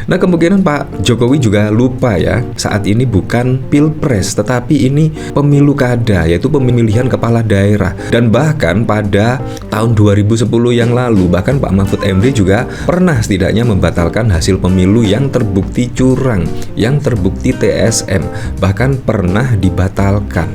Nah, kemungkinan Pak Jokowi juga lupa ya, saat ini bukan pilpres, tetapi ini pemilu kada, yaitu pemilihan kepala daerah. Dan bahkan pada tahun 2010 yang lalu, bahkan Pak Mahfud MD juga pernah setidaknya membatalkan hasil pemilu yang terbukti curang, yang terbukti TSM, bahkan pernah dibatalkan.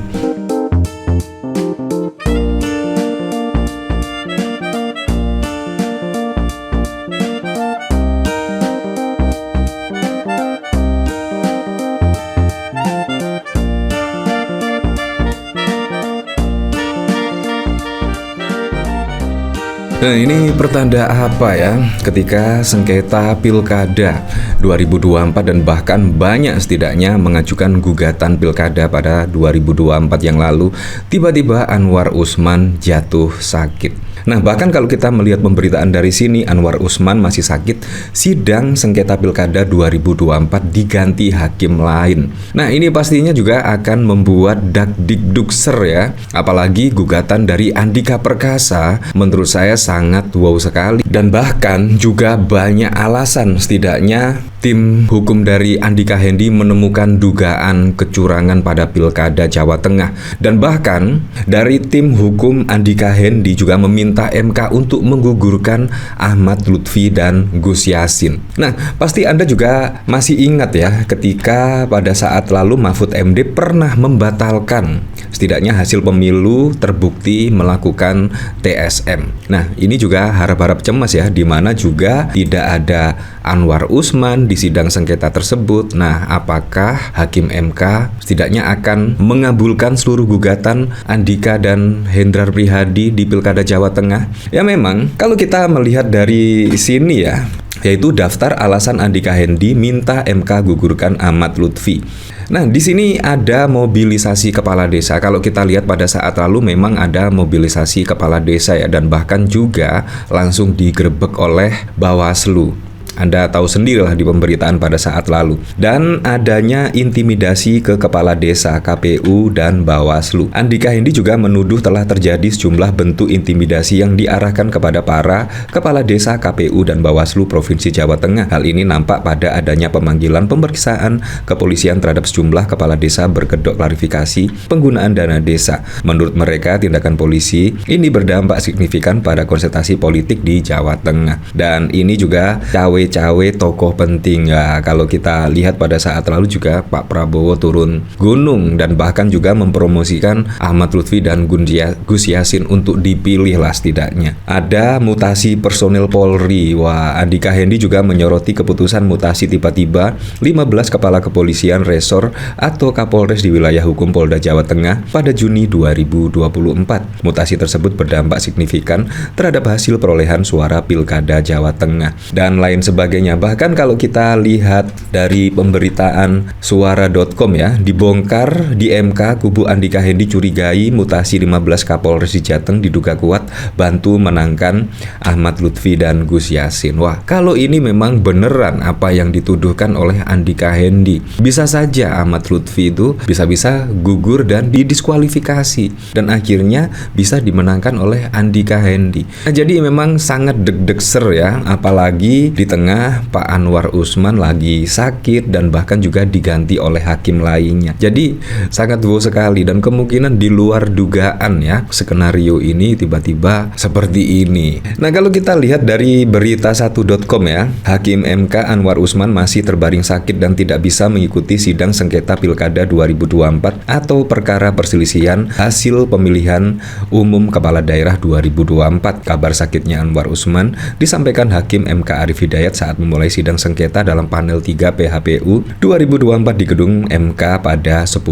Nah, ini pertanda apa ya ketika sengketa pilkada 2024 dan bahkan banyak setidaknya mengajukan gugatan pilkada pada 2024 yang lalu, tiba-tiba Anwar Usman jatuh sakit. Nah, bahkan kalau kita melihat pemberitaan dari sini, Anwar Usman masih sakit, sidang sengketa pilkada 2024 diganti hakim lain. Nah, ini pastinya juga akan membuat dakdikdukser ya, apalagi gugatan dari Andika Perkasa menurut saya sangat wow sekali. Dan bahkan juga banyak alasan setidaknya tim hukum dari Andika Hendy menemukan dugaan kecurangan pada pilkada Jawa Tengah. Dan bahkan dari tim hukum Andika Hendy juga meminta MK untuk menggugurkan Ahmad Lutfi dan Gus Yassin. Nah, pasti Anda juga masih ingat ya ketika pada saat lalu Mahfud MD pernah membatalkan setidaknya hasil pemilu terbukti melakukan TSM. Nah, ini juga harap-harap cemas ya, di mana juga tidak ada Anwar Usman di sidang sengketa tersebut. Nah, apakah Hakim MK setidaknya akan mengabulkan seluruh gugatan Andika dan Hendrar Prihadi di Pilkada Jawa Tengah? Ya memang, kalau kita melihat dari sini ya, yaitu daftar alasan Andika Hendy minta MK gugurkan Ahmad Lutfi. Nah, di sini ada mobilisasi kepala desa. Kalau kita lihat pada saat lalu memang ada mobilisasi kepala desa ya, dan bahkan juga langsung digerebek oleh Bawaslu. Anda tahu sendirilah di pemberitaan pada saat lalu. Dan adanya intimidasi ke kepala desa, KPU, dan Bawaslu. Andika Hendy juga menuduh telah terjadi sejumlah bentuk intimidasi yang diarahkan kepada para kepala desa, KPU, dan Bawaslu Provinsi Jawa Tengah. Hal ini nampak pada adanya pemanggilan pemeriksaan kepolisian terhadap sejumlah kepala desa berkedok klarifikasi penggunaan dana desa. Menurut mereka, tindakan polisi ini berdampak signifikan pada konsentrasi politik di Jawa Tengah. Dan ini juga cawe tokoh penting ya. Kalau kita lihat pada saat lalu juga Pak Prabowo turun gunung dan bahkan juga mempromosikan Ahmad Lutfi dan Gus Yassin untuk dipilih lah setidaknya. Ada mutasi personil Polri. Wah, Andika Hendy juga menyoroti keputusan mutasi tiba-tiba 15 kepala kepolisian resor atau Kapolres di wilayah hukum Polda Jawa Tengah pada Juni 2024. Mutasi tersebut berdampak signifikan terhadap hasil perolehan suara Pilkada Jawa Tengah dan lain sebagainya. Bahkan kalau kita lihat dari pemberitaan suara.com ya, dibongkar di MK kubu Andika Hendy curigai mutasi 15 Kapolres di Jateng diduga kuat bantu menangkan Ahmad Lutfi dan Gus Yassin. Wah, kalau ini memang beneran apa yang dituduhkan oleh Andika Hendy, bisa saja Ahmad Lutfi itu bisa-bisa gugur dan didiskualifikasi dan akhirnya bisa dimenangkan oleh Andika Hendy. Nah, jadi memang sangat deg-degser ya, apalagi di tengah Pak Anwar Usman lagi sakit dan bahkan juga diganti oleh hakim lainnya. Jadi sangat wow sekali dan kemungkinan di luar dugaan ya skenario ini tiba-tiba seperti ini. Nah, kalau kita lihat dari berita1.com ya, Hakim MK Anwar Usman masih terbaring sakit dan tidak bisa mengikuti sidang sengketa Pilkada 2024 atau perkara perselisihan hasil pemilihan umum kepala daerah 2024. Kabar sakitnya Anwar Usman disampaikan Hakim MK Arief Hidayat saat memulai sidang sengketa dalam panel 3 PHPU 2024 di gedung MK pada 10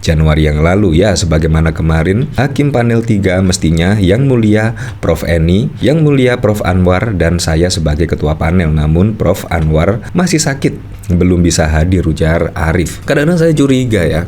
Januari yang lalu. Ya, sebagaimana kemarin Hakim panel 3 mestinya Yang Mulia Prof. Eni, Yang Mulia Prof. Anwar, dan saya sebagai ketua panel. Namun Prof. Anwar masih sakit, belum bisa hadir, ujar Arief. Kadang-kadang saya curiga ya,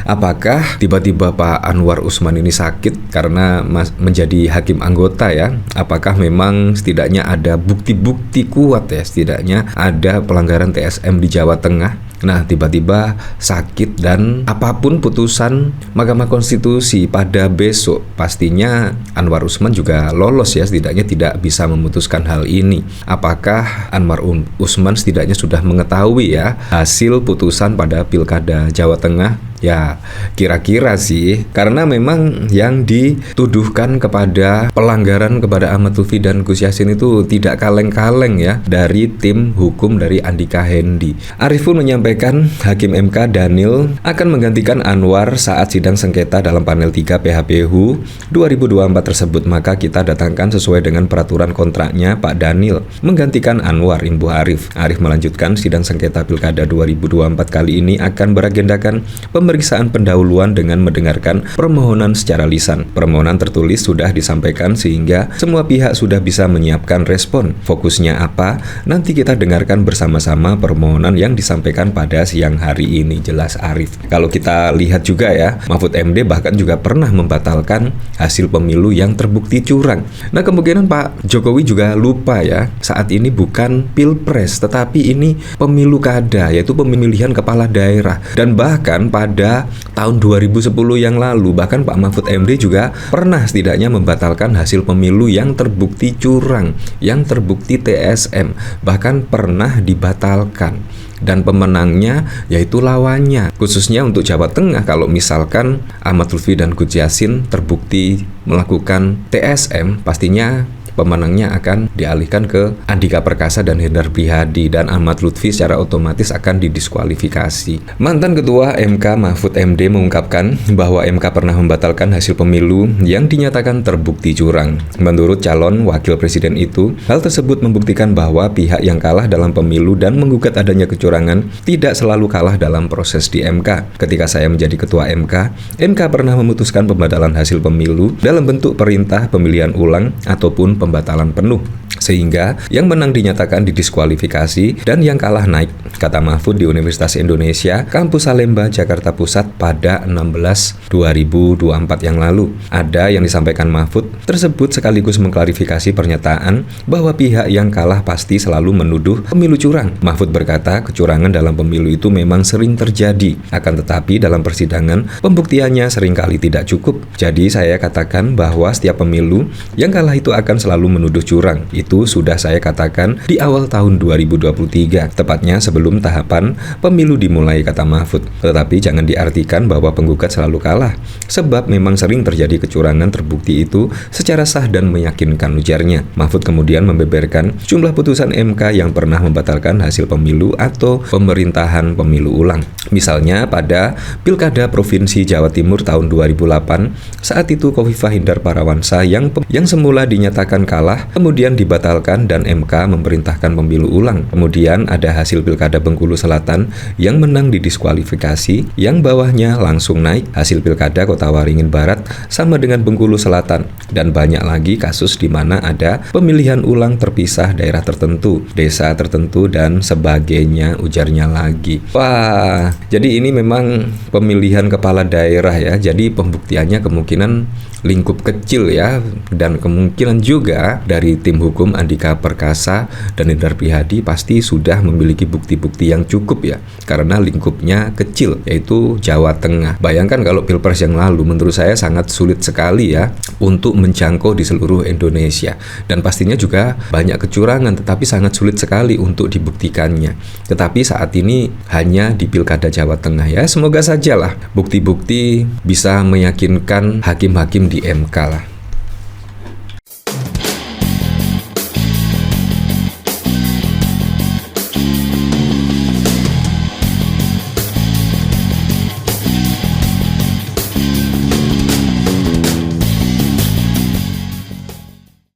apakah tiba-tiba Pak Anwar Usman ini sakit karena menjadi hakim anggota ya? Apakah memang setidaknya ada bukti-bukti kuat ya, setidaknya ada pelanggaran TSM di Jawa Tengah? Nah, tiba-tiba sakit dan apapun putusan Mahkamah Konstitusi pada besok, pastinya Anwar Usman juga lolos ya, setidaknya tidak bisa memutuskan hal ini. Apakah Anwar Usman setidaknya sudah mengetahui ya hasil putusan pada Pilkada Jawa Tengah? Ya, kira-kira sih, karena memang yang dituduhkan kepada pelanggaran kepada Ahmad Lutfi dan Gus Yassin itu tidak kaleng-kaleng ya dari tim hukum dari Andika Hendi. Arief pun menyampaikan Hakim MK Daniel akan menggantikan Anwar saat sidang sengketa dalam panel 3 PHPU 2024 tersebut, maka kita datangkan sesuai dengan peraturan kontraknya Pak Daniel menggantikan Anwar, imbuh Arief. Arief melanjutkan sidang sengketa Pilkada 2024 kali ini akan beragendakan pemeriksaan pendahuluan dengan mendengarkan permohonan secara lisan. Permohonan tertulis sudah disampaikan sehingga semua pihak sudah bisa menyiapkan respon. Fokusnya apa? Nanti kita dengarkan bersama-sama permohonan yang disampaikan pada siang hari ini, jelas Arief. Kalau kita lihat juga ya, Mahfud MD bahkan juga pernah membatalkan hasil pemilu yang terbukti curang. Nah, kemungkinan Pak Jokowi juga lupa ya, saat ini bukan pilpres tetapi ini pemilu kada, yaitu pemilihan kepala daerah. Dan bahkan pada tahun 2010 yang lalu, bahkan Pak Mahfud MD juga pernah setidaknya membatalkan hasil pemilu yang terbukti curang, yang terbukti TSM, bahkan pernah dibatalkan. Dan pemenangnya yaitu lawannya. Khususnya untuk Jawa Tengah, kalau misalkan Ahmad Lutfi dan Gus Yassin terbukti melakukan TSM, pastinya pemenangnya akan dialihkan ke Andika Perkasa dan Hendar Prihadi, dan Ahmad Lutfi secara otomatis akan didiskualifikasi. Mantan Ketua MK Mahfud MD mengungkapkan bahwa MK pernah membatalkan hasil pemilu yang dinyatakan terbukti curang. Menurut calon wakil presiden itu, hal tersebut membuktikan bahwa pihak yang kalah dalam pemilu dan menggugat adanya kecurangan tidak selalu kalah dalam proses di MK. Ketika saya menjadi ketua MK pernah memutuskan pembatalan hasil pemilu dalam bentuk perintah pemilihan ulang ataupun pembatalan penuh, sehingga yang menang dinyatakan didiskualifikasi dan yang kalah naik, kata Mahfud di Universitas Indonesia Kampus Salemba, Jakarta Pusat pada 16/2024 yang lalu. Ada yang disampaikan Mahfud tersebut sekaligus mengklarifikasi pernyataan bahwa pihak yang kalah pasti selalu menuduh pemilu curang. Mahfud berkata kecurangan dalam pemilu itu memang sering terjadi, akan tetapi dalam persidangan pembuktiannya seringkali tidak cukup. Jadi saya katakan bahwa setiap pemilu yang kalah itu akan selalu menuduh curang. Itu sudah saya katakan di awal tahun 2023, tepatnya sebelum tahapan pemilu dimulai, kata Mahfud. Tetapi jangan diartikan bahwa penggugat selalu kalah, sebab memang sering terjadi kecurangan terbukti itu secara sah dan meyakinkan, ujarnya. Mahfud kemudian membeberkan jumlah putusan MK yang pernah membatalkan hasil pemilu atau pemerintahan pemilu ulang. Misalnya pada Pilkada Provinsi Jawa Timur tahun 2008, saat itu Khofifah Indar Parawansa yang semula dinyatakan kalah kemudian dibatalkan dan MK memerintahkan pemilu ulang. Kemudian ada hasil Pilkada Bengkulu Selatan yang menang didiskualifikasi, yang bawahnya langsung naik. Hasil Pilkada Kota Waringin Barat sama dengan Bengkulu Selatan, dan banyak lagi kasus di mana ada pemilihan ulang terpisah daerah tertentu, desa tertentu dan sebagainya, ujarnya lagi. Wah, jadi ini memang pemilihan kepala daerah ya. Jadi pembuktiannya kemungkinan lingkup kecil ya, dan kemungkinan juga dari tim hukum Andika Perkasa dan Hendar Prihadi pasti sudah memiliki bukti-bukti yang cukup ya, karena lingkupnya kecil, yaitu Jawa Tengah. Bayangkan kalau Pilpres yang lalu, menurut saya sangat sulit sekali ya untuk menjangkau di seluruh Indonesia, dan pastinya juga banyak kecurangan, tetapi sangat sulit sekali untuk dibuktikannya. Tetapi saat ini hanya di Pilkada Jawa Tengah ya, semoga sajalah bukti-bukti bisa meyakinkan hakim-hakim di MK lah.